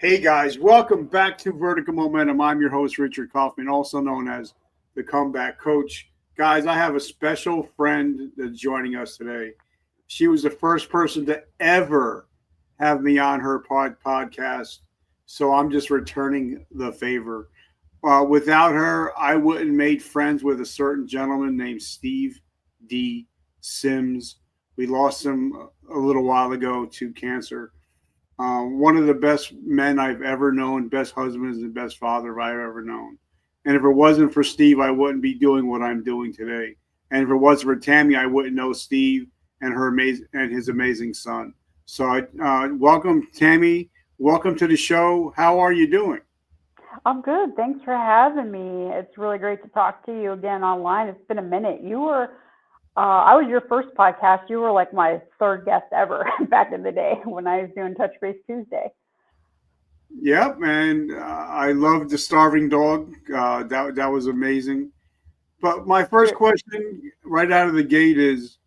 Hey guys, welcome back to Vertical Momentum. I'm your host, Richard Kaufman, also known as the Comeback Coach. Guys, I have a special friend that's joining us today. She was the first person to ever have me on her podcast, so I'm just returning the favor. Without her, I wouldn't made friends with a certain gentleman named Steve D. Sims. We lost him a little while ago to cancer. One of the best men I've ever known, best husband and best father I've ever known. And if it wasn't for Steve, I wouldn't be doing what I'm doing today. And if it wasn't for Tammy, I wouldn't know Steve and her amazing and his amazing son. So, welcome, Tammy. Welcome to the show. How are you doing? I'm good. Thanks for having me. It's really great to talk to you again online. It's been a minute. I was your first podcast. You were like my third guest ever back in the day when I was doing Touch Base Tuesday. Yep, and I love the starving dog. That was amazing. But my first It, question, right out of the gate, is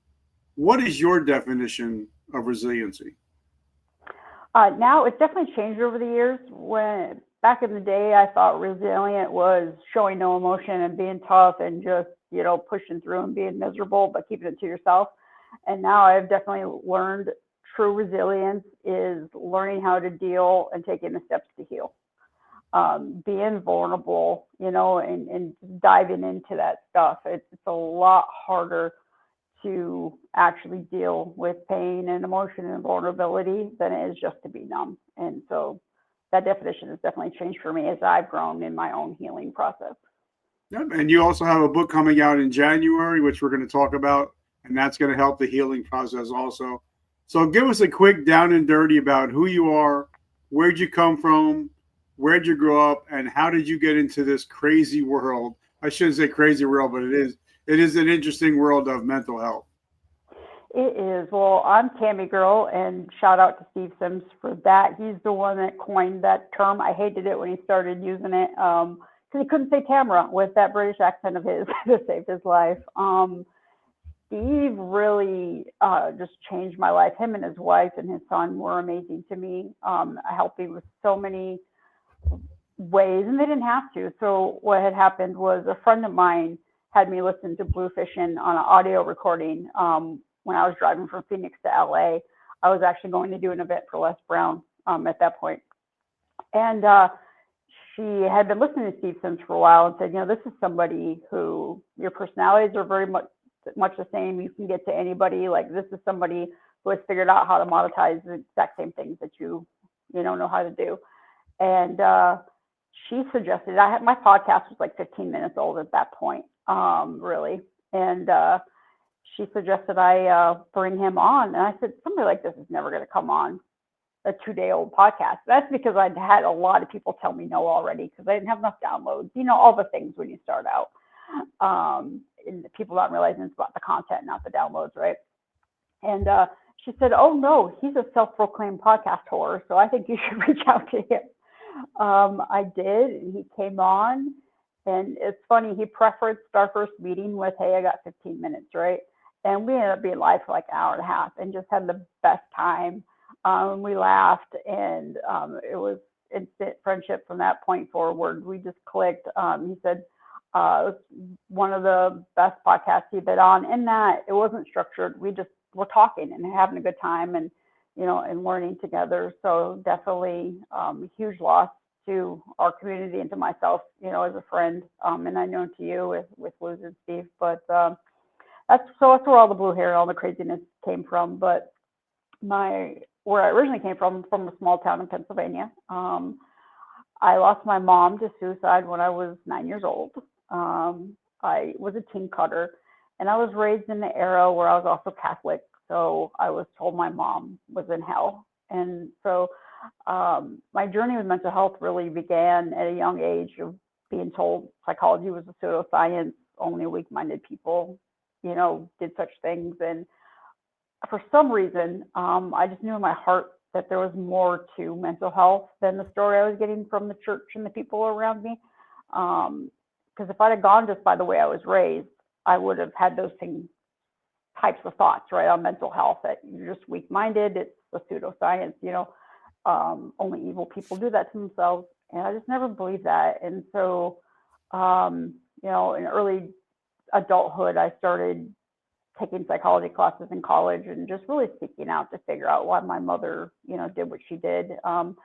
what is your definition of resiliency? Now it's definitely changed over the years. When back in the day, I thought resilient was showing no emotion and being tough and just pushing through and being miserable, but keeping it to yourself. And now I've definitely learned true resilience is learning how to deal and taking the steps to heal. Being vulnerable, and diving into that stuff. It's a lot harder to actually deal with pain and emotion and vulnerability than it is just to be numb. And so that definition has definitely changed for me as I've grown in my own healing process. Yep. And you also have a book coming out in January, which we're going to talk about, and that's going to help the healing process also. So give us a quick down and dirty about who you are, where'd you come from, where'd you grow up, and how did you get into this crazy world? I shouldn't say crazy world, but it is an interesting world of mental health. It is. Well, I'm Tami-Girl, and shout out to Steve Sims for that. He's the one that coined that term. I hated it when he started using it because he couldn't say Tamara with that British accent of his to save his life. Steve really just changed my life. Him and his wife and his son were amazing to me. I helped him with so many ways, and they didn't have to. So what had happened was a friend of mine had me listen to Bluefishing on an audio recording when I was driving from Phoenix to LA. I was actually going to do an event for Les Brown at that point. And she had been listening to Steve Sims for a while and said, this is somebody who your personalities are very much the same. You can get to anybody. Like, this is somebody who has figured out how to monetize the exact same things that you don't know how to do. And she suggested my podcast was like 15 minutes old at that point, really. And she suggested I bring him on. And I said, somebody like this is never going to come on a 2-day-old podcast. That's because I'd had a lot of people tell me no already because I didn't have enough downloads. All the things when you start out. And people not realizing it's about the content, not the downloads, right? And she said, oh, no, he's a self-proclaimed podcast whore, so I think you should reach out to him. I did, and he came on. And it's funny, he preferenced our first meeting with, hey, I got 15 minutes, right? And we ended up being live for like an hour and a half and just had the best time. We laughed, and it was instant friendship from that point forward. We just clicked. He said it was one of the best podcasts he'd been on, in that it wasn't structured. We just were talking and having a good time and learning together. So definitely a huge loss to our community and to myself, as a friend. And I know to you with losing Steve, but that's where all the blue hair and all the craziness came from. But where I originally came from a small town in Pennsylvania. I lost my mom to suicide when I was 9 years old. I was a teen cutter, and I was raised in the era where I was also Catholic. So I was told my mom was in hell. And so my journey with mental health really began at a young age of being told psychology was a pseudoscience, only weak-minded people, did such things. And for some reason, I just knew in my heart that there was more to mental health than the story I was getting from the church and the people around me. Because if I'd have gone just by the way I was raised, I would have had those same types of thoughts, right, on mental health, that you're just weak-minded, it's a pseudoscience, only evil people do that to themselves. And I just never believed that. And so, in early adulthood, I started taking psychology classes in college and just really seeking out to figure out why my mother, did what she did, and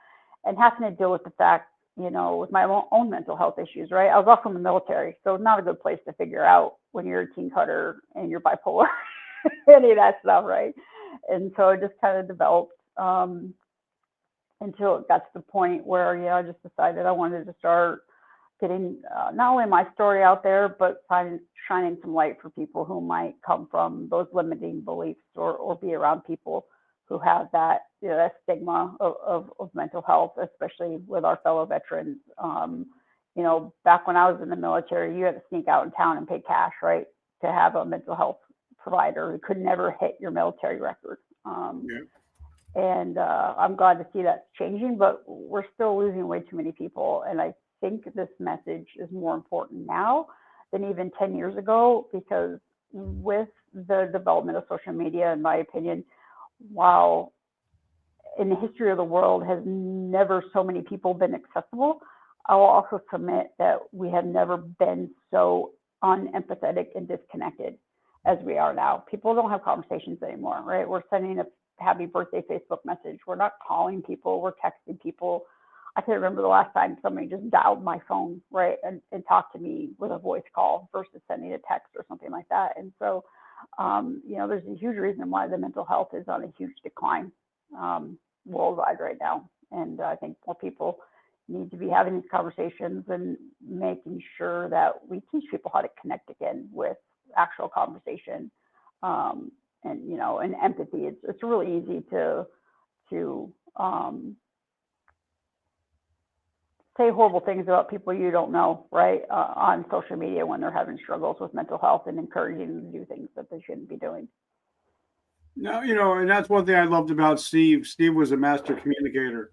having to deal with the fact, with my own mental health issues, right? I was also in the military, so it's not a good place to figure out when you're a teen cutter and you're bipolar, any of that stuff, right? And so it just kind of developed until it got to the point where, I just decided I wanted to start getting not only my story out there, but shining some light for people who might come from those limiting beliefs or be around people who have that, that stigma of mental health, especially with our fellow veterans. Back when I was in the military, you had to sneak out in town and pay cash, right, to have a mental health provider who could never hit your military record. And I'm glad to see that's changing, but we're still losing way too many people. And I think this message is more important now than even 10 years ago, because with the development of social media, in my opinion, while in the history of the world has never so many people been accessible, I will also submit that we have never been so unempathetic and disconnected as we are now. People don't have conversations anymore, right? We're sending a happy birthday Facebook message. We're not calling people, we're texting people. I can't remember the last time somebody just dialed my phone, right, and talked to me with a voice call versus sending a text or something like that. And so, there's a huge reason why the mental health is on a huge decline worldwide right now. And I think more people need to be having these conversations and making sure that we teach people how to connect again with actual conversation. And empathy. It's really easy to say horrible things about people you don't know, right, on social media when they're having struggles with mental health, and encouraging them to do things that they shouldn't be doing. No, and that's one thing I loved about Steve. Steve was a master communicator,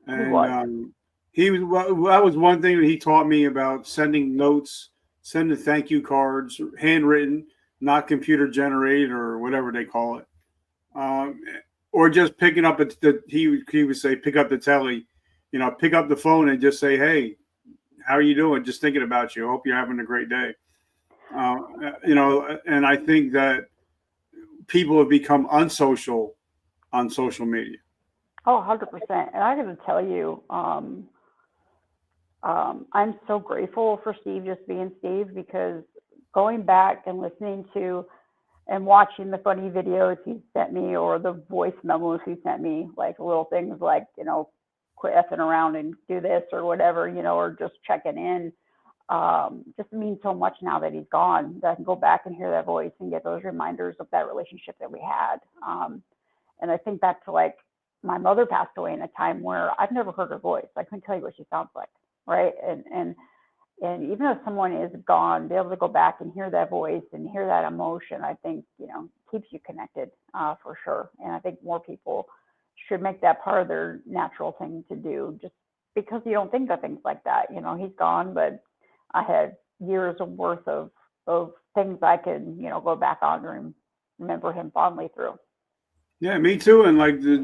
and that was one thing that he taught me about sending notes, sending thank you cards, handwritten, not computer generated or whatever they call it, or just picking up he would say pick up the telly, pick up the phone and just say, hey, how are you doing? Just thinking about you. I hope you're having a great day. And I think that people have become unsocial on social media. Oh, 100%. And I got to tell you, I'm so grateful for Steve just being Steve, because going back and listening to and watching the funny videos he sent me, or the voice memos he sent me, like little things like, quit effing around and do this or whatever, or just checking in, just means so much now that he's gone, that I can go back and hear that voice and get those reminders of that relationship that we had. And I think back to, like, my mother passed away in a time where I've never heard her voice. I couldn't tell you what she sounds like, right? And even if someone is gone, be able to go back and hear that voice and hear that emotion, I think, keeps you connected, for sure. And I think more people should make that part of their natural thing to do, just because you don't think of things like that. He's gone, but I had years of worth of things I could, go back on and remember him fondly through. Yeah, me too. And like the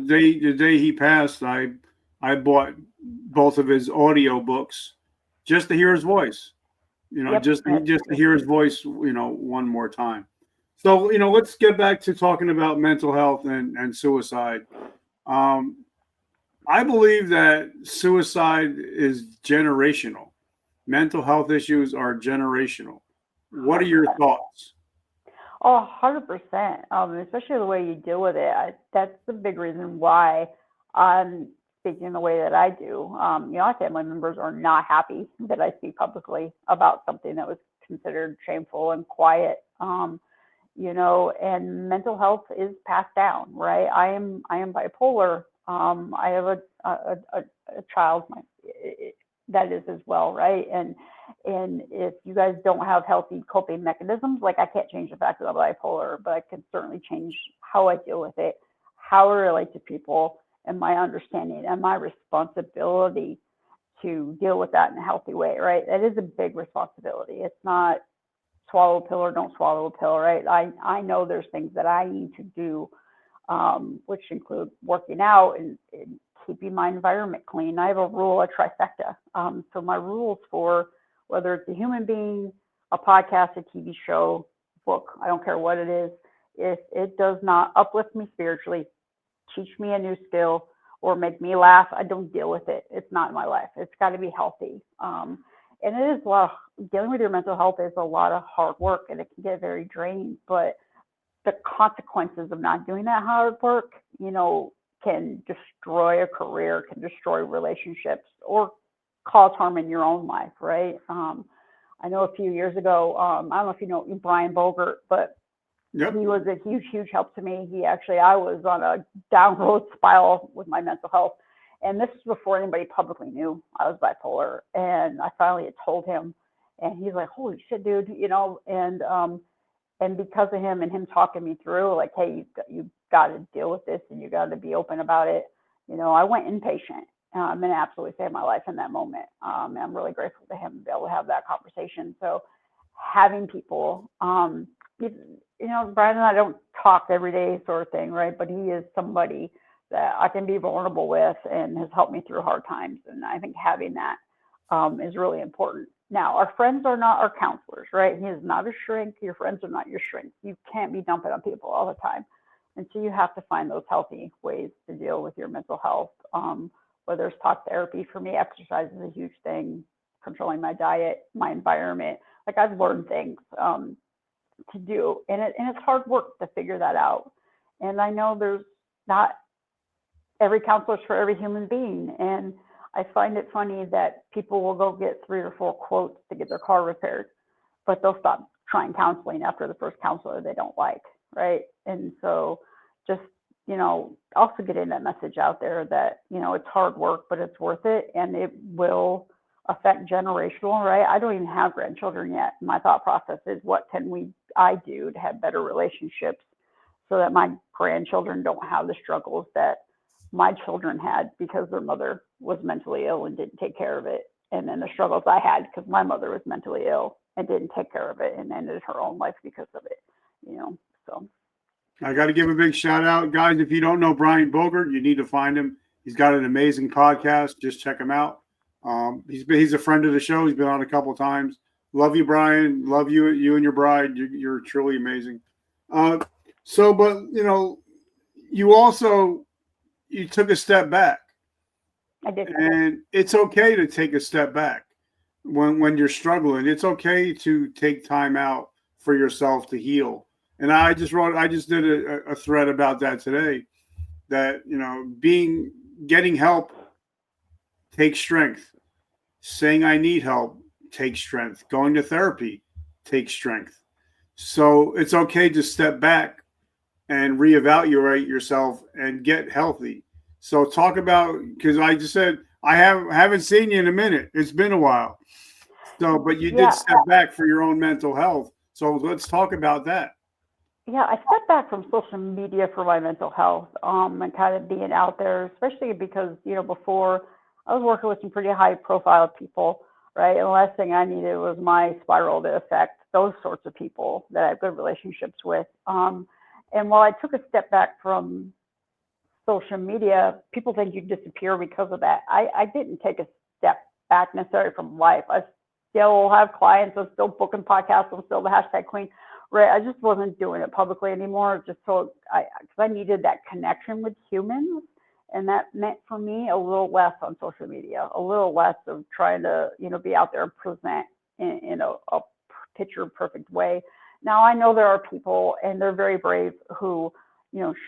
day he passed, I bought both of his audio books just to hear his voice. Yep. Just to hear his voice, one more time. So, let's get back to talking about mental health and suicide. I believe that suicide is generational. Mental health issues are generational. What are your thoughts? Oh, 100%. Especially the way you deal with it. That's the big reason why I'm speaking the way that I do. My family members are not happy that I speak publicly about something that was considered shameful and quiet. And mental health is passed down, right? I am bipolar. I have a child that is as well, right? And if you guys don't have healthy coping mechanisms, like, I can't change the fact that I'm bipolar, but I can certainly change how I deal with it, how I relate to people, and my understanding and my responsibility to deal with that in a healthy way, right? That is a big responsibility. It's not swallow a pill or don't swallow a pill, right? I know there's things that I need to do, which include working out and keeping my environment clean. I have a rule, a trifecta. So my rules for whether it's a human being, a podcast, a TV show, book, I don't care what it is, if it does not uplift me spiritually, teach me a new skill, or make me laugh, I don't deal with it. It's not in my life. It's got to be healthy. And it is a lot dealing with your mental health is a lot of hard work, and it can get very draining. But the consequences of not doing that hard work, can destroy a career, can destroy relationships, or cause harm in your own life, right? I know a few years ago, I don't know if you know Brian Bogert, but Yep. he was a huge, huge help to me. I was on a downward spiral with my mental health. And this was before anybody publicly knew I was bipolar. And I finally had told him, and he's like, holy shit, dude, and because of him and him talking me through, like, hey, you've got to deal with this and you got to be open about it. I went inpatient and absolutely saved my life in that moment. And I'm really grateful to him to be able to have that conversation. So having people, Brian and I don't talk every day sort of thing, right? But he is somebody that I can be vulnerable with and has helped me through hard times. And I think having that is really important. Now, our friends are not our counselors, right? He is not a shrink. Your friends are not your shrinks. You can't be dumping on people all the time. And so you have to find those healthy ways to deal with your mental health. Whether it's talk therapy, for me, exercise is a huge thing, controlling my diet, my environment. Like, I've learned things to do, and it's hard work to figure that out. And I know there's not every counselor's for every human being. And I find it funny that people will go get 3 or 4 quotes to get their car repaired, but they'll stop trying counseling after the first counselor they don't like, right? And so just, also getting that message out there that, it's hard work, but it's worth it, and it will affect generational, right? I don't even have grandchildren yet. My thought process is, what can I do to have better relationships so that my grandchildren don't have the struggles that my children had because their mother was mentally ill and didn't take care of it. And then the struggles I had because my mother was mentally ill and didn't take care of it and ended her own life because of it, so. I got to give a big shout out, guys. If you don't know Brian Bogert, you need to find him. He's got an amazing podcast. Just check him out. He's a friend of the show. He's been on a couple of times. Love you, Brian. Love you and your bride. You're truly amazing. But you took a step back. I did. And it's okay to take a step back when you're struggling. It's okay to take time out for yourself to heal. And I just did a thread about that today, that, getting help takes strength. Saying I need help takes strength. Going to therapy takes strength. So it's okay to step back and reevaluate yourself and get healthy. So talk about, because I just said I haven't seen you in a minute. It's been a while. So, but you did step back for your own mental health. So let's talk about that. Yeah, I stepped back from social media for my mental health, and kind of being out there, especially because, before I was working with some pretty high profile people, right? And the last thing I needed was my spiral to affect those sorts of people that I have good relationships with. And while I took a step back from social media, people think you disappear because of that. I didn't take a step back necessarily from life. I still have clients. I'm still booking podcasts. I'm still the hashtag queen. Right. I just wasn't doing it publicly anymore, just so because I needed that connection with humans. And that meant for me a little less on social media, a little less of trying to, be out there and present in a picture perfect way. Now, I know there are people, and they're very brave, who,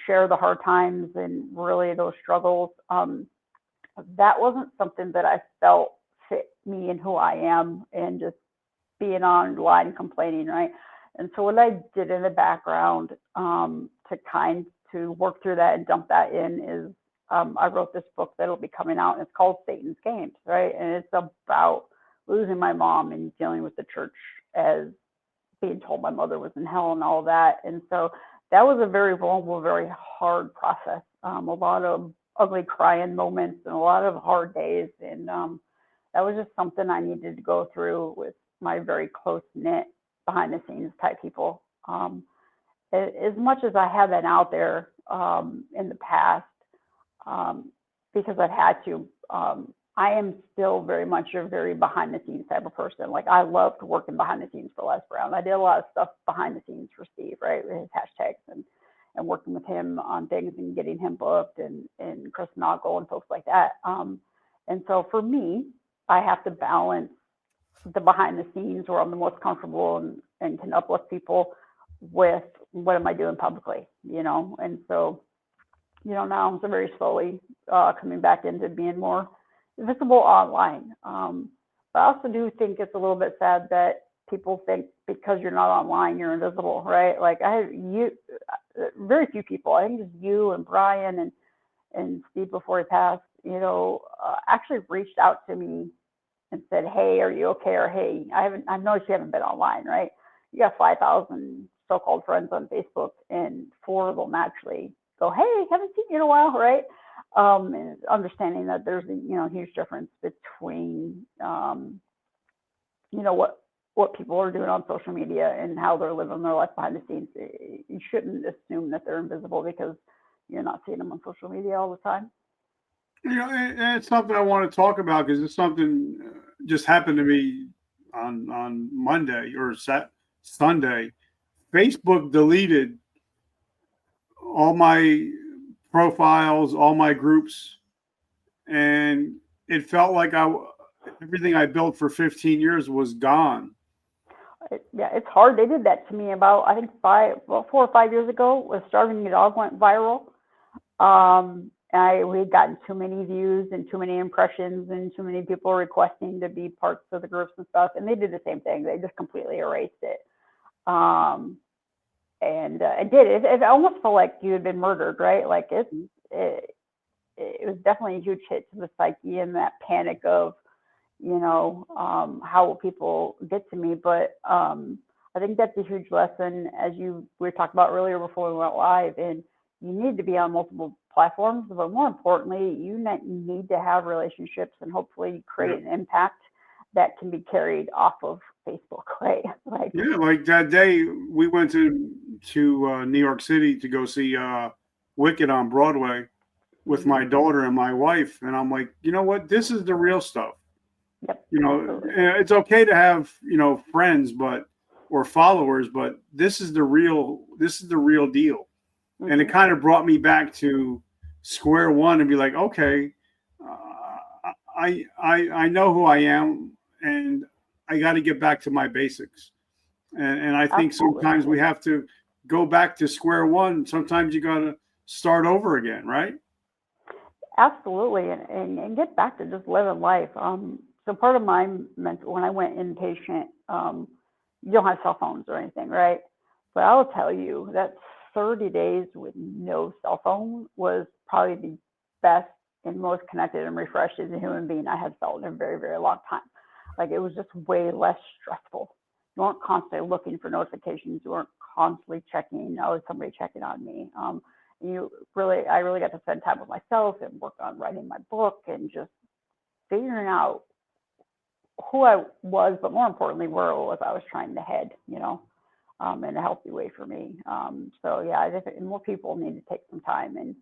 share the hard times and really those struggles. That wasn't something that I felt fit me and who I am, and just being online and complaining, right? And so what I did in the background to work through that and dump that in is I wrote this book that'll be coming out, and it's called Satan's Games, right? And it's about losing my mom and dealing with the church as being told my mother was in hell and all that. And so that was a very vulnerable, very hard process. A lot of ugly crying moments and a lot of hard days. And that was just something I needed to go through with my very close knit behind the scenes type people. As much as I have been out there in the past, because I've had to. I am still very much a very behind the scenes type of person. Like I loved working behind the scenes for Les Brown. I did a lot of stuff behind the scenes for Steve, right? With his hashtags and working with him on things and getting him booked and Chris Noggle and folks like that. And so for me, I have to balance the behind the scenes where I'm the most comfortable and can uplift people with what am I doing publicly, And so, now I'm very slowly coming back into being more visible online. But I also do think it's a little bit sad that people think because you're not online, you're invisible, right? Like I have very few people, I think it's you and Brian and Steve before he passed, actually reached out to me and said, hey, are you okay? Or, hey, I've noticed you haven't been online, right? You got 5,000 so-called friends on Facebook, and 4 of them actually go, hey, haven't seen you in a while, right? And understanding that there's a huge difference between what people are doing on social media and how they're living their life behind the scenes. You shouldn't assume that they're invisible because you're not seeing them on social media all the time. And it's something I want to talk about because it's something just happened to me on Monday or Sunday. Facebook deleted all my profiles, all my groups, and it felt like everything I built for 15 years was gone. Yeah, it's hard. They did that to me about, I think 4 or 5 years ago when Starving Your Dog went viral. We had gotten too many views and too many impressions and too many people requesting to be parts of the groups and stuff. And they did the same thing. They just completely erased it. It did. It almost felt like you had been murdered, right? Like it was definitely a huge hit to the psyche and that panic of, how will people get to me? But I think that's a huge lesson, as we talked about earlier before we went live. And you need to be on multiple platforms, but more importantly, you need to have relationships and hopefully create an impact that can be carried off of Facebook, right? Like that day we went to New York City to go see Wicked on Broadway with my daughter and my wife, and I'm like, you know what? This is the real stuff. Yep, it's okay to have friends, or followers, but this is the real deal. Mm-hmm. And it kind of brought me back to square one and be like, okay, I know who I am, and I got to get back to my basics. And I think sometimes we have to go back to square one. Sometimes you got to start over again, right? Absolutely, and get back to just living life. So part of my mental, when I went inpatient, you don't have cell phones or anything, right? But I will tell you that 30 days with no cell phone was probably the best and most connected and refreshed as a human being I had felt in a very, very long time. Like it was just way less stressful. You weren't constantly looking for notifications. You weren't constantly checking, is somebody checking on me? I really got to spend time with myself and work on writing my book and just figuring out who I was, but more importantly, where I was trying to head, in a healthy way for me. I think more people need to take some time, and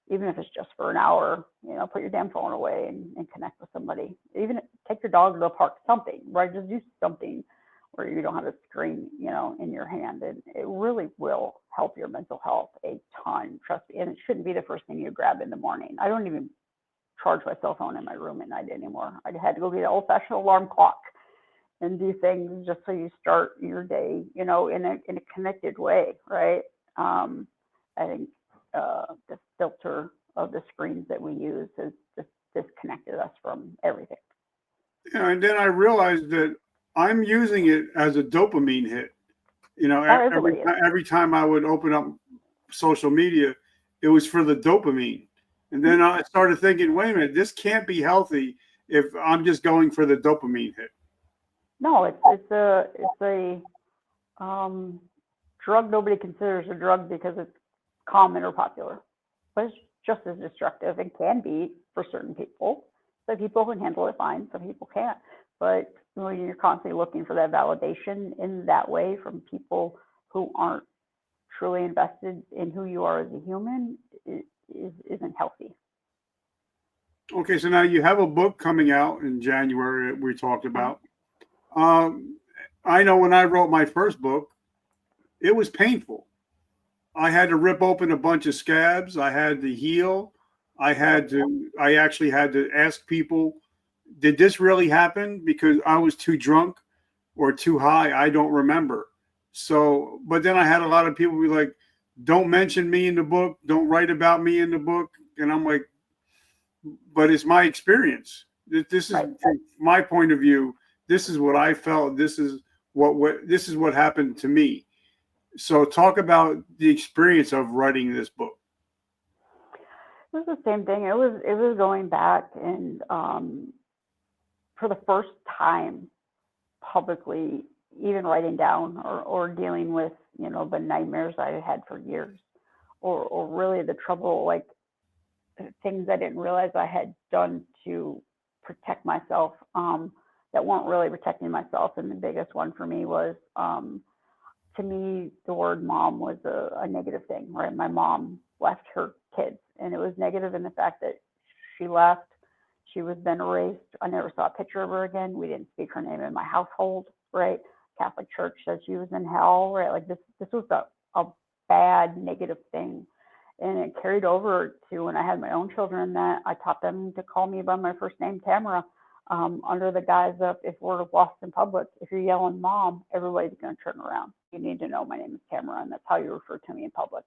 even if it's just for an hour, put your damn phone away and connect with somebody. Even take your dog to the park, something, right? Just do something where you don't have a screen, in your hand. And it really will help your mental health a ton, trust me. And it shouldn't be the first thing you grab in the morning. I don't even charge my cell phone in my room at night anymore. I had to go get an old-fashioned alarm clock and do things just so you start your day, in a connected way, right? I think the filter of the screens that we use has just disconnected us from everything. Yeah, and then I realized that I'm using it as a dopamine hit. Every time I would open up social media, it was for the dopamine. And then I started thinking, wait a minute, this can't be healthy if I'm just going for the dopamine hit. No, it's a drug nobody considers a drug because it's common or popular, but it's just as destructive and can be for certain people. Some people can handle it fine, some people can't. But when you're constantly looking for that validation in that way from people who aren't truly invested in who you are as a human, it isn't healthy. Okay, so now you have a book coming out in January we talked about. Um, I know when I wrote my first book, it was painful. I had to rip open a bunch of scabs. I had to heal. I actually had to ask people, did this really happen? Because I was too drunk or too high. I don't remember. So, but then I had a lot of people be like, don't mention me in the book. Don't write about me in the book. And I'm like, but it's my experience. This is Right. from my point of view. This is what I felt. This is what happened to me. So talk about the experience of writing this book. It was the same thing. It was going back and for the first time publicly, even writing down or dealing with, the nightmares I had for years, or really the trouble, like things I didn't realize I had done to protect myself, that weren't really protecting myself. And the biggest one for me was, to me, the word mom was a negative thing, right? My mom left her kids, and it was negative in the fact that she left. She was then erased. I never saw a picture of her again. We didn't speak her name in my household, right? Catholic Church said she was in hell, right? Like this was a bad negative thing. And it carried over to when I had my own children, that I taught them to call me by my first name, Tamara, under the guise of, if we're lost in public, if you're yelling mom, everybody's going to turn around. You need to know my name is Tamara, and that's how you refer to me in public.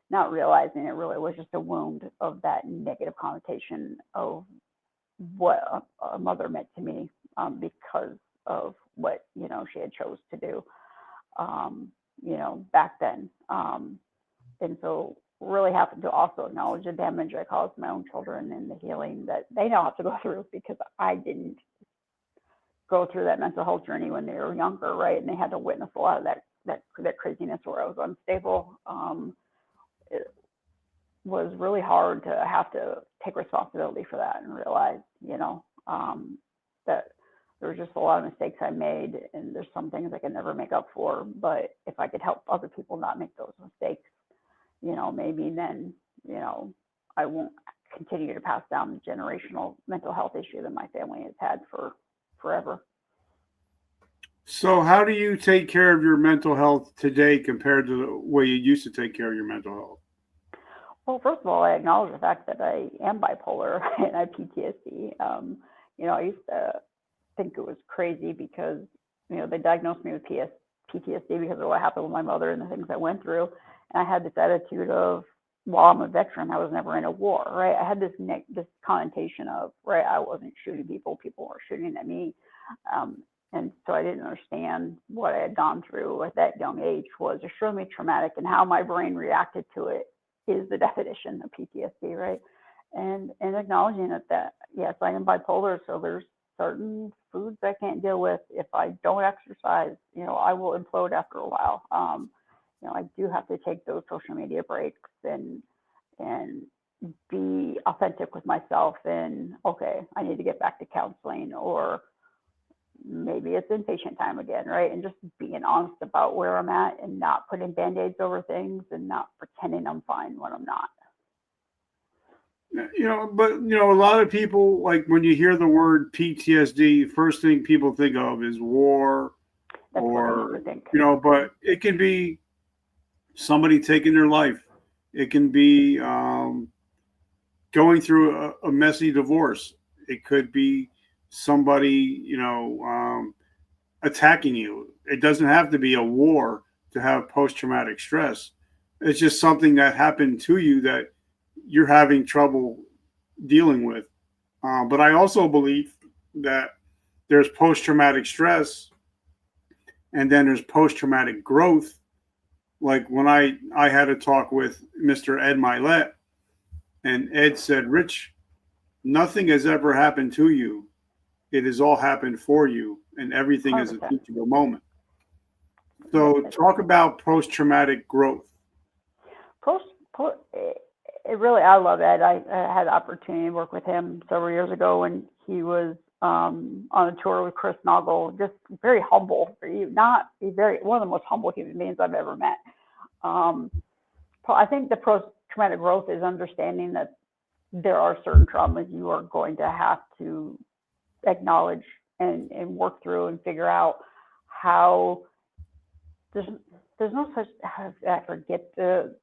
Not realizing it really was just a wound of that negative connotation of what a mother meant to me, because of what she had chose to do, back then. And so really have to also acknowledge the damage I caused my own children and the healing that they now have to go through, because I didn't go through that mental health journey when they were younger, right? And they had to witness a lot of that craziness where I was unstable. It was really hard to have to take responsibility for that and realize, that there were just a lot of mistakes I made, and there's some things I could never make up for. But if I could help other people not make those mistakes, maybe then, I won't continue to pass down the generational mental health issue that my family has had for forever. So how do you take care of your mental health today compared to the way you used to take care of your mental health? Well, first of all, I acknowledge the fact that I am bipolar and I have PTSD. I used to think it was crazy because, they diagnosed me with PTSD because of what happened with my mother and the things I went through. And I had this attitude of, well, I'm a veteran. I was never in a war, right? I had this connotation of, right, I wasn't shooting people. People were shooting at me. And so I didn't understand what I had gone through at that young age was extremely traumatic, and how my brain reacted to it is the definition of PTSD, right? And acknowledging that yes, I am bipolar, so there's certain foods I can't deal with. If I don't exercise, I will implode after a while. I do have to take those social media breaks and be authentic with myself. And okay, I need to get back to counseling, or maybe it's inpatient time again, right? And just being honest about where I'm at, and not putting band-aids over things, and not pretending I'm fine when I'm not. A lot of people, like when you hear the word PTSD, first thing people think of is war, That's what I used or to think. but it can be somebody taking their life. It can be going through a messy divorce. It could be somebody, attacking you. It doesn't have to be a war to have post traumatic stress. It's just something that happened to you that you're having trouble dealing with. But I also believe that there's post traumatic stress, and then there's post traumatic growth. Like when I had a talk with Mr. Ed Milet, and Ed said, Rich, nothing has ever happened to you. It has all happened for you, and everything is a 100%. teachable moment. Yes, So talk about post traumatic growth. post, post it really, I love Ed. I had the opportunity to work with him several years ago when he was on a tour with Chris Noggle. Just very humble, not very one of the most humble human beings I've ever met. Um, I think the post traumatic growth is understanding that there are certain traumas you are going to have to acknowledge and work through and figure out how there's no such, I forget the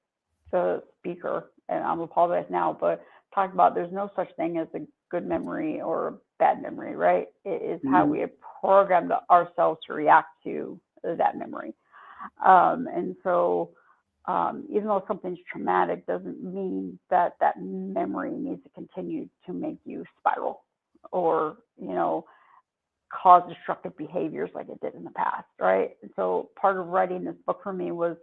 speaker, and I'm apologize now, but talked about there's no such thing as a good memory or a bad memory, right? It is how we have programmed ourselves to react to that memory. And so even though something's traumatic doesn't mean that that memory needs to continue to make you spiral or, cause destructive behaviors like it did in the past, right? And so part of writing this book for me was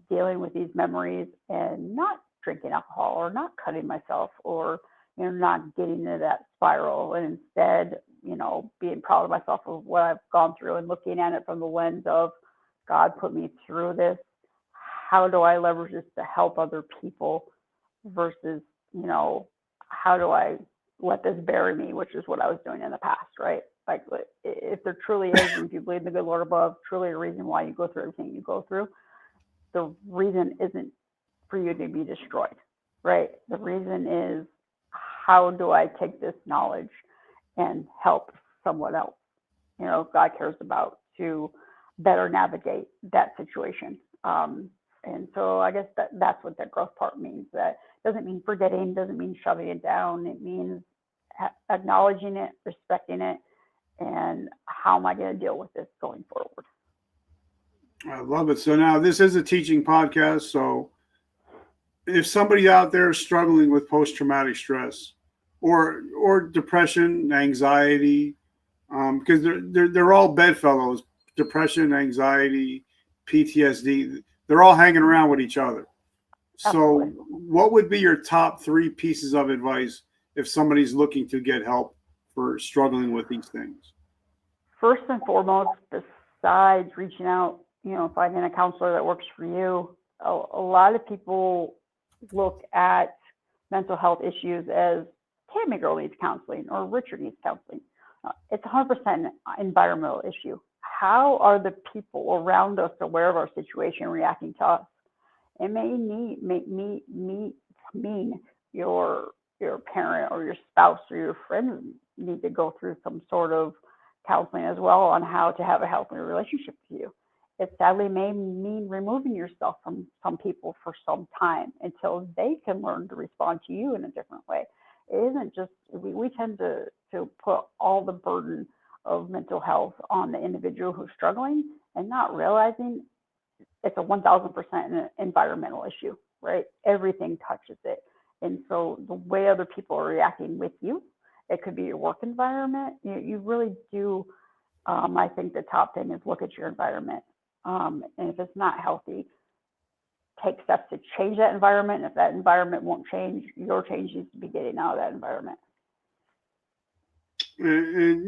dealing with these memories and not drinking alcohol or not cutting myself or, not getting into that spiral, and instead, being proud of myself of what I've gone through and looking at it from the lens of God put me through this. How do I leverage this to help other people versus, how do I let this bury me, which is what I was doing in the past, right? Like, if there truly is, and if you believe in the good Lord above, truly a reason why you go through everything you go through, the reason isn't for you to be destroyed, right? The reason is, how do I take this knowledge and help someone else, God cares about, to better navigate that situation. And so I guess that's what that growth part means. That doesn't mean forgetting, doesn't mean shoving it down. It means acknowledging it, respecting it, and how am I going to deal with this going forward? I love it. So now this is a teaching podcast. So if somebody out there is struggling with post-traumatic stress or depression, anxiety, because they're all bedfellows, depression, anxiety, PTSD, they're all hanging around with each other. So what would be your top 3 pieces of advice if somebody's looking to get help for struggling with these things? First and foremost, besides reaching out, finding a counselor that works for you, a lot of people look at mental health issues as Tami-Girl needs counseling or Richard needs counseling. It's 100% environmental issue. How are the people around us aware of our situation reacting to us? It may mean your parent or your spouse or your friend need to go through some sort of counseling as well on how to have a healthy relationship with you. It sadly may mean removing yourself from some people for some time until they can learn to respond to you in a different way. It isn't just, we tend to put all the burden of mental health on the individual who's struggling and not realizing it's a 1,000% environmental issue, right? Everything touches it. And so the way other people are reacting with you, it could be your work environment. You really do, I think the top thing is look at your environment. And if it's not healthy, take steps to change that environment. And if that environment won't change, your change needs to be getting out of that environment. And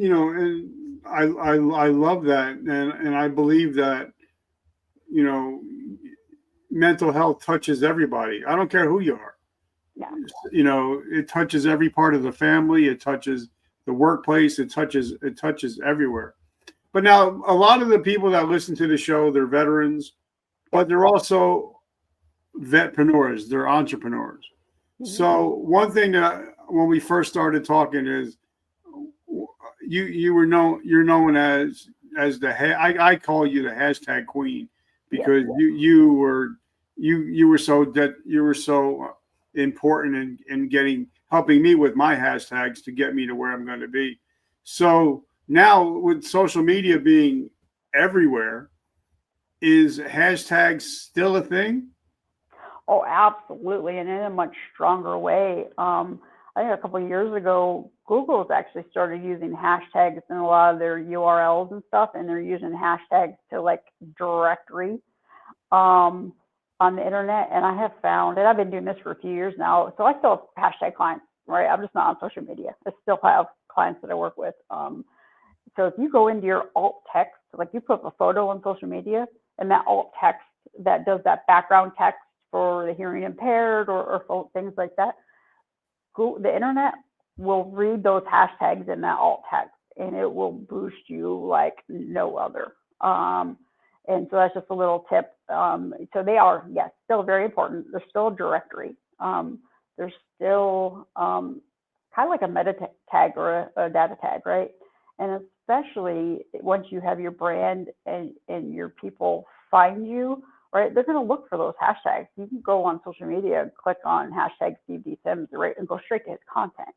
I love that, and I believe that mental health touches everybody. I don't care who you are. Yeah. It touches every part of the family. It touches the workplace. It touches everywhere. But now a lot of the people that listen to the show, they're veterans, but they're also vetpreneurs. They're entrepreneurs. Mm-hmm. So one thing that when we first started talking is you're known as I call you the hashtag queen because you were so important in helping me with my hashtags to get me to where I'm going to be. So now with social media being everywhere, is hashtags still a thing? Oh, absolutely, and in a much stronger way. I think a couple of years ago, Google has actually started using hashtags in a lot of their URLs and stuff, and they're using hashtags to like directory on the internet. And I have found, and I've been doing this for a few years now, so I still have hashtag clients, right? I'm just not on social media. I still have clients that I work with. So if you go into your alt text, like you put up a photo on social media, and that alt text that does that background text for the hearing impaired or things like that, the internet will read those hashtags in that alt text, and it will boost you like no other. And so that's just a little tip. So they are, yes, still very important. They're still a directory. there's still kind of like a meta tag or a data tag, right? And especially once you have your brand and your people find you, right? They're going to look for those hashtags. You can go on social media and click on hashtag Steve D. Sims, right, and go straight to his content.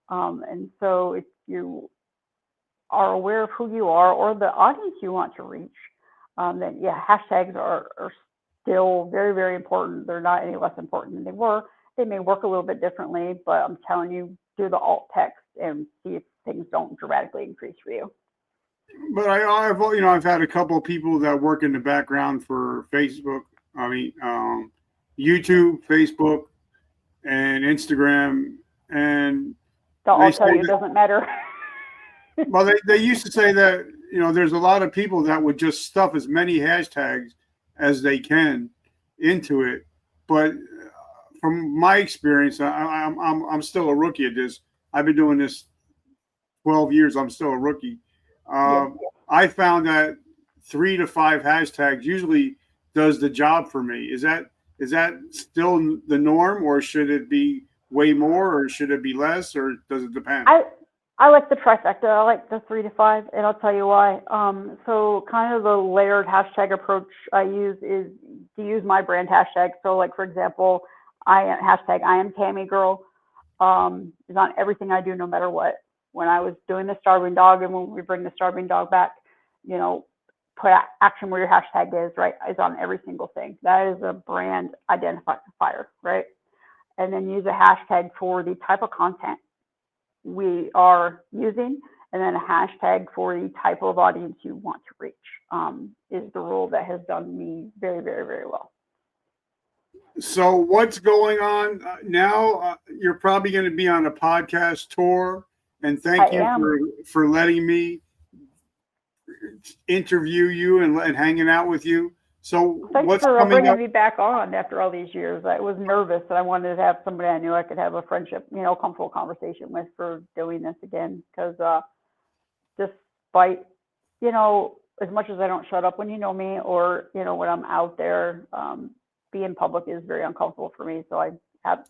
And so if you are aware of who you are or the audience you want to reach, then yeah, hashtags are still very, very important. They're not any less important than they were. They may work a little bit differently, but I'm telling you, do the alt text and see if things don't dramatically increase for you. But I've had a couple of people that work in the background for Facebook. I mean, YouTube, Facebook, and Instagram, and I'll tell you, it doesn't matter. Well, they used to say that, there's a lot of people that would just stuff as many hashtags as they can into it. But from my experience, I'm still a rookie at this. I've been doing this 12 years. I'm still a rookie. I found that 3 to 5 hashtags usually does the job for me. Is that still the norm, or should it be way more, or should it be less, or does it depend? I like the trifecta. I like the 3 to 5, and I'll tell you why. So kind of the layered hashtag approach I use is to use my brand hashtag. So like, for example, hashtag I am Tami-Girl is on everything I do, no matter what. When I was doing the starving dog, and when we bring the starving dog back, put action where your hashtag is, right, is on every single thing. That is a brand identifier, right? And then use a hashtag for the type of content we are using, and then a hashtag for the type of audience you want to reach is the rule that has done me very, very, very well. So what's going on now? You're probably going to be on a podcast tour, and thank you for letting me interview you and hanging out with you. So thanks for bringing me back on after all these years. I was nervous, and I wanted to have somebody I knew I could have a friendship, comfortable conversation with for doing this again. Because despite, as much as I don't shut up when you know me, or when I'm out there, being public is very uncomfortable for me. So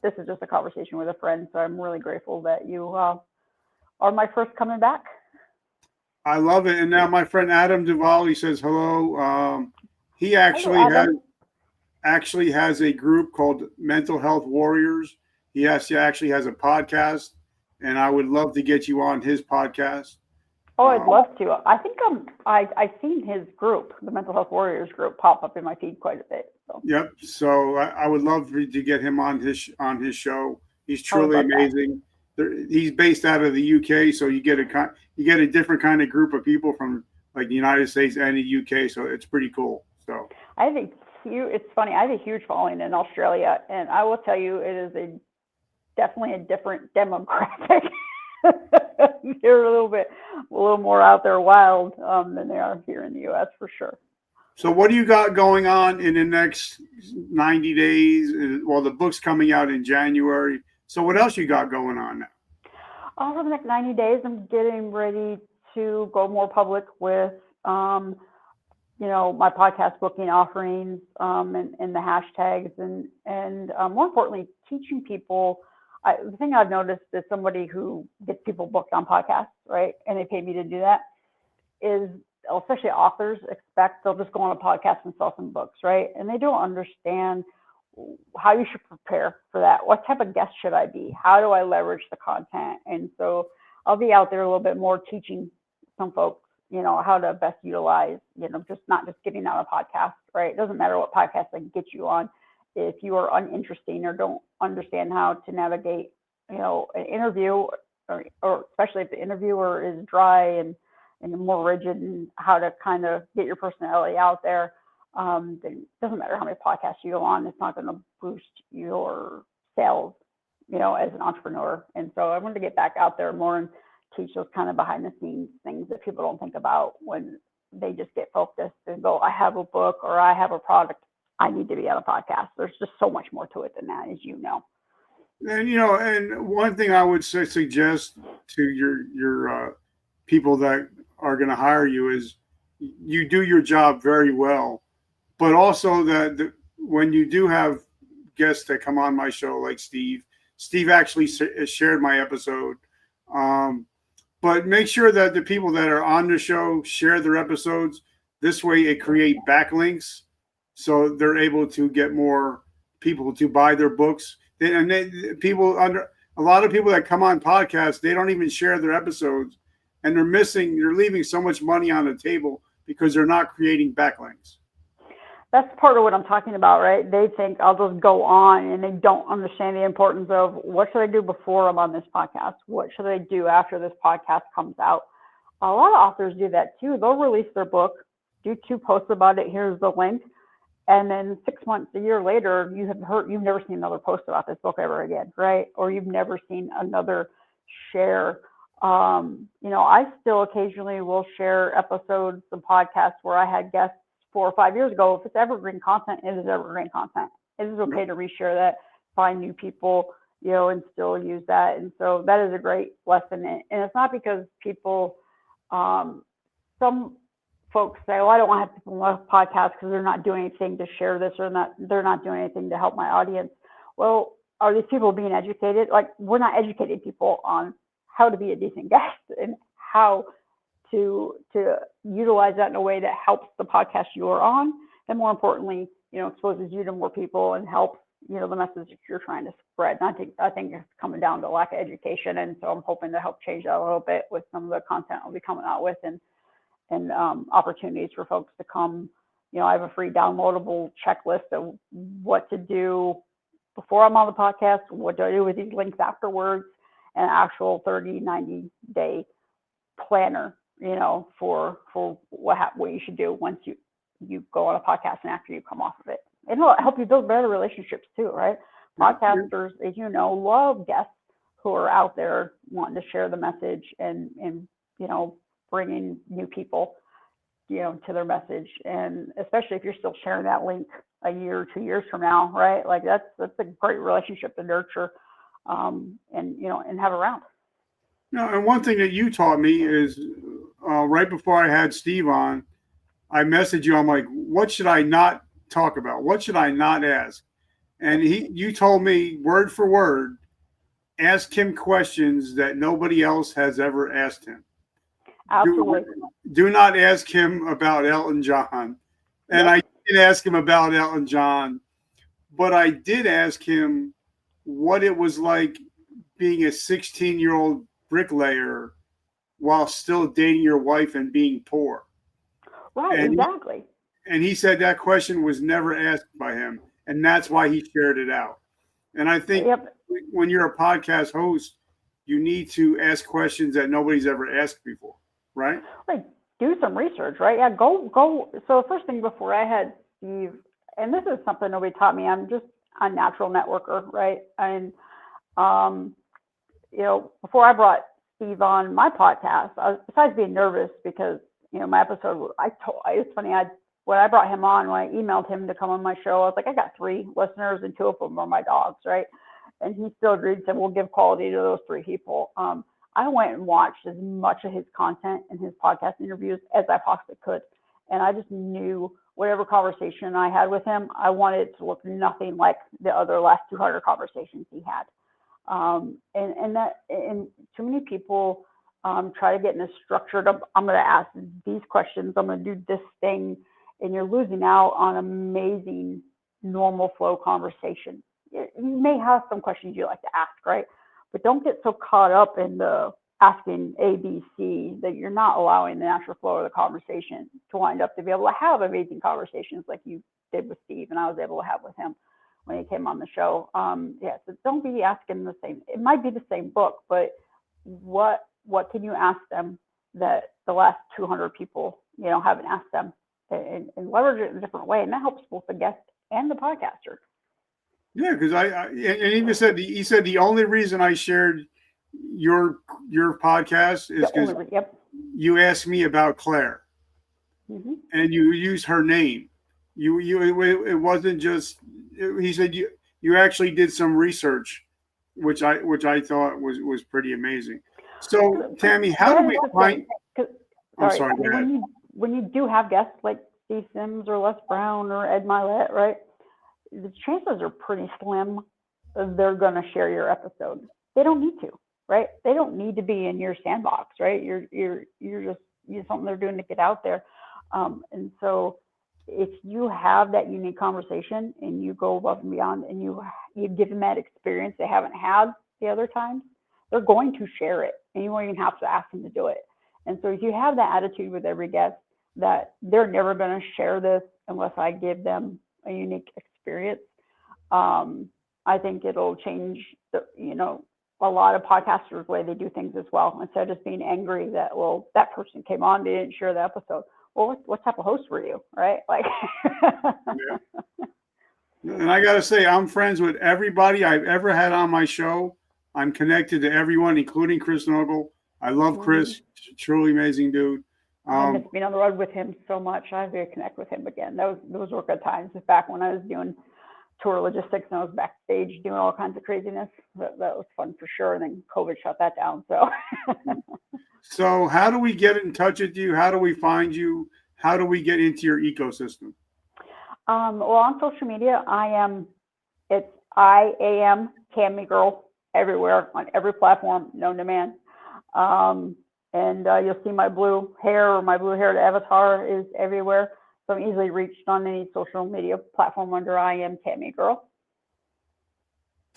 this is just a conversation with a friend. So I'm really grateful that you are my first coming back. I love it. And now my friend Adam Duvall, he says hello. He actually has a group called Mental Health Warriors. He actually has a podcast, and I would love to get you on his podcast. Oh, I'd love to. I think I've seen his group, the Mental Health Warriors group, pop up in my feed quite a bit. So. Yep. So I would love to get him on his show. He's truly amazing. He's based out of the UK, so you get a different kind of group of people from like the United States and the UK. So it's pretty cool. So it's funny. I have a huge following in Australia, and I will tell you, it is definitely a different demographic. They're a little more out there wild than they are here in the U.S. for sure. So what do you got going on in the next 90 days? Well, the book's coming out in January. So what else you got going on now? For the next 90 days, I'm getting ready to go more public with, my podcast booking offerings and the hashtags and more importantly, teaching people. The thing I've noticed is somebody who gets people booked on podcasts, right, and they pay me to do that, is especially authors expect they'll just go on a podcast and sell some books, right? And they don't understand how you should prepare for that. What type of guest should I be? How do I leverage the content? And so I'll be out there a little bit more teaching some folks, how to best utilize, not just getting on a podcast, right? It doesn't matter what podcast I get you on. If you are uninteresting or don't understand how to navigate, an interview, or especially if the interviewer is dry and more rigid, and how to kind of get your personality out there, then it doesn't matter how many podcasts you go on. It's not going to boost your sales, as an entrepreneur. And so I wanted to get back out there more and teach those kind of behind the scenes things that people don't think about when they just get focused and go, I have a book or I have a product. I need to be on a podcast. There's just so much more to it than that, as you know. And and one thing I would suggest to your people that are going to hire you is you do your job very well, but also that when you do have guests that come on my show like Steve Steve actually shared my episode. But make sure that the people that are on the show share their episodes. This way it creates backlinks so they're able to get more people to buy their books. People under a lot of people that come on podcasts, they don't even share their episodes, and they're leaving so much money on the table because they're not creating backlinks. That's part of what I'm talking about, right? They think I'll just go on, and they don't understand the importance of what should I do before I'm on this podcast? What should I do after this podcast comes out? A lot of authors do that too. They'll release their book, do 2 posts about it. Here's the link. And then 6 months, a year later, you've never seen another post about this book ever again, right? Or you've never seen another share. I still occasionally will share episodes of podcasts where I had guests 4 or 5 years ago. If it's evergreen content, it is evergreen content. It is okay to reshare that, find new people, and still use that. And so that is a great lesson. And it's not because people, some folks say, "Oh, I don't want to have people on the podcast because they're not doing anything to share this, or they're not doing anything to help my audience." Well, are these people being educated? Like, we're not educating people on how to be a decent guest and how to utilize that in a way that helps the podcast you're on, and more importantly, exposes you to more people and helps the message that you're trying to spread. And I think it's coming down to lack of education, and so I'm hoping to help change that a little bit with some of the content I'll be coming out with, and opportunities for folks to come. I have a free downloadable checklist of what to do before I'm on the podcast, what do I do with these links afterwards, and an actual 30, 90-day planner, for what you should do once you go on a podcast and after you come off of it. It'll help you build better relationships too, right? Podcasters, as you know, love guests who are out there wanting to share the message and bringing new people, to their message. And especially if you're still sharing that link a year or 2 years from now, right? Like that's a great relationship to nurture, and have around. No, and one thing that you taught me is right before I had Steve on, I messaged you. I'm like, what should I not talk about? What should I not ask? And you told me word for word, ask him questions that nobody else has ever asked him. Absolutely. Do not ask him about Elton John. And I didn't ask him about Elton John, but I did ask him what it was like being a 16-year-old bricklayer while still dating your wife and being poor. Right, and exactly. He said that question was never asked by him, and that's why he shared it out. And I think when you're a podcast host, you need to ask questions that nobody's ever asked before, right? Like, do some research, right? Yeah, go. So the first thing before I had Steve, and this is something nobody taught me, I'm just a natural networker, right? And, before I brought Steve on my podcast, besides being nervous because, my episode, it's funny, when I brought him on, when I emailed him to come on my show, I was like, I got 3 listeners and 2 of them are my dogs, right? And he still agreed and said, we'll give quality to those 3 people. I went and watched as much of his content and his podcast interviews as I possibly could. And I just knew whatever conversation I had with him, I wanted it to look nothing like the other last 200 conversations he had. And too many people try to get in a structured, I'm going to ask these questions, I'm going to do this thing, and you're losing out on amazing normal flow conversation. You may have some questions you like to ask, right? But don't get so caught up in the asking A, B, C that you're not allowing the natural flow of the conversation to wind up to be able to have amazing conversations like you did with Steve and I was able to have with him when he came on the show. So don't be asking the same. It might be the same book, but what can you ask them that the last 200 people, haven't asked them, and leverage it in a different way. And that helps both the guest and the podcaster. Yeah, because and he said the only reason I shared your podcast is because you asked me about Claire, and you used her name. It wasn't just. He said you actually did some research, which I thought was pretty amazing. So Tammy, how do we find? I'm sorry. Go ahead. When you do have guests like Steve Sims or Les Brown or Ed Milet, right? The chances are pretty slim they're going to share your episode. They don't need to, right? They don't need to be in your sandbox, right? You're something they're doing to get out there. And so if you have that unique conversation and you go above and beyond and you give them that experience they haven't had the other times, they're going to share it, and you won't even have to ask them to do it. And so if you have that attitude with every guest that they're never going to share this unless I give them a unique experience, I think it'll change a lot of podcasters' way they do things as well. Instead of just being angry that, well, that person came on, they didn't share the episode. Well, what type of host were you, right? Like, Yeah. And I got to say, I'm friends with everybody I've ever had on my show. I'm connected to everyone, including Chris Noble. I love Chris, truly amazing dude. I miss being on the road with him so much. I have to connect with him again. Those were good times. Back when I was doing tour logistics and I was backstage doing all kinds of craziness. That was fun for sure. And then COVID shut that down. So how do we get in touch with you? How do we find you? How do we get into your ecosystem? Well, on social media, I am Tami-Girl everywhere on every platform known to man. And you'll see my blue hair or my blue haired avatar is everywhere. So I'm easily reached on any social media platform under I am Tami-Girl.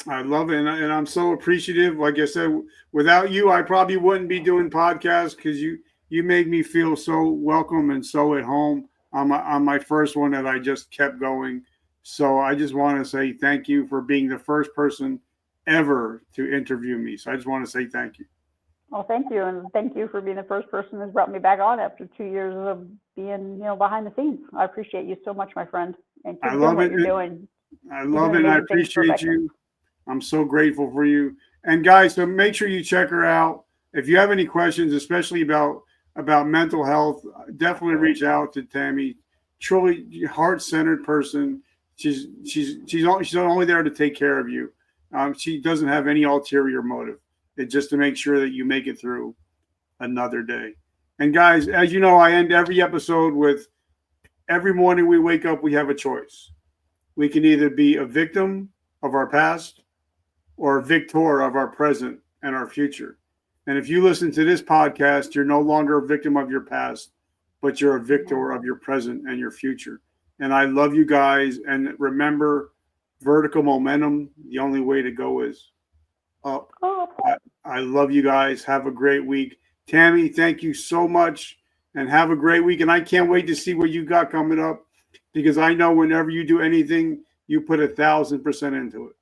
I love it. And I'm so appreciative. Like I said, without you, I probably wouldn't be doing podcasts because you made me feel so welcome and so at home on my first one that I just kept going. So I just want to say thank you for being the first person ever to interview me. So I just want to say thank you. Well, thank you. And thank you for being the first person who's brought me back on after 2 years of being, behind the scenes. I appreciate you so much, my friend. And keep doing what you're doing. I love it. And I appreciate you. I'm so grateful for you. And guys, so make sure you check her out. If you have any questions, especially about mental health, definitely reach out to Tami. Truly heart-centered person. She's only there to take care of you. She doesn't have any ulterior motive. It's just to make sure that you make it through another day. And guys, as you know, I end every episode with every morning we wake up, we have a choice. We can either be a victim of our past or a victor of our present and our future. And if you listen to this podcast, you're no longer a victim of your past, but you're a victor of your present and your future. And I love you guys. And remember, vertical momentum, the only way to go is up. I love you guys. Have a great week. Tami, thank you so much and have a great week. And I can't wait to see what you got coming up because I know whenever you do anything, you put 1,000% into it.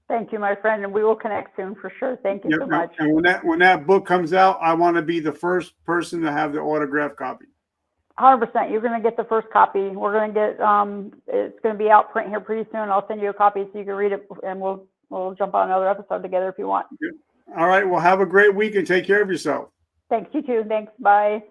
Thank you, my friend. And we will connect soon for sure. Thank you so much. And when that book comes out, I want to be the first person to have the autographed copy. 100%. You're going to get the first copy. We're going to get, it's going to be out print here pretty soon. I'll send you a copy so you can read it and we'll jump on another episode together if you want. Good. All right. Well, have a great week and take care of yourself. Thanks. You too. Thanks. Bye.